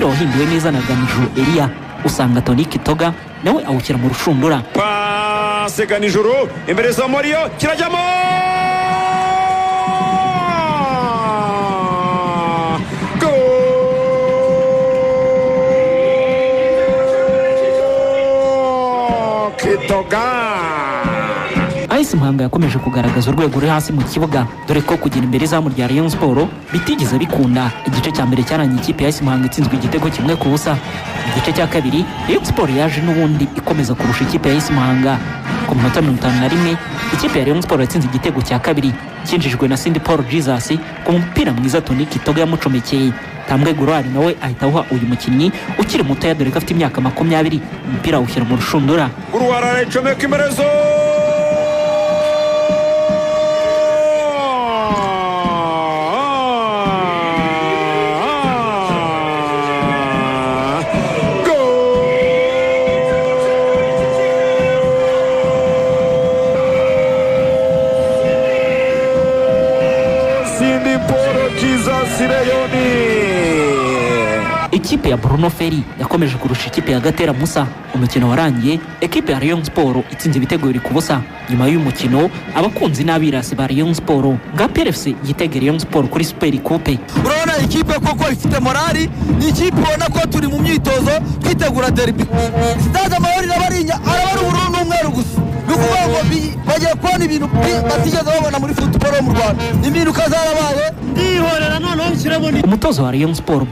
umupira wahinduwe neza na Ganijuru Elia usanga Tony Kitoga nawe awukira mu rushundura. Pase Ganijuru imbere za Mario kirajyamo AS Muhanga yakomeje kugaragaza urwego ruri hasi mu kibuga dore ko kugera imbere zamu rya Rayon Sport bitigeze bikunda. Igice cya mbere cyaranye ikipe ya AS Muhanga itsinzwe igitego kimwe ku busa. Igice cya kabiri Rayon Sport yaje n'ubundi ikomeza kurusha ikipe ya AS Muhanga. Ku minota 51 ikipe ya Rayon Sport yatsinze igitego cya kabiri cyinjijwe na Cindy Paul Jesus ku mupira mwiza Tony Kitoga yamucomekeye. Tambwe Gurari nawe ahita awuha uyu mukinnyi ukiri muto ya dore ko afite imyaka 20 umupira awushyira mu rushundura. Gurwara aracomeka imerezo Cindy Paul Jesus Leoni. Ikipe ya Bruno Ferry yakomeje kurusha ikipe ya Gatera Musa. Umukino warangiye ekipe ya Rayon Sport itsinze ibitego biri ku busa. Nyuma y'uyu mukino abakunzi n'abirasi ba Rayon Sport nga PFC yitegera Rayon Sport kuri Super Coupe. Urabona ikipe koko ifite morali, ni ikipe ubona ko turi mu myitozo twitegura derby. Stade Amahoro n'abarinya arabari ubururu n'umweru gusa. Bikuvuga ngo bagiye kubona ibintu batigeze babona muri football mu Rwanda. Impinduka zarabaye ndihorera noneho nshyiramo. Umutozo wa Rayon Sport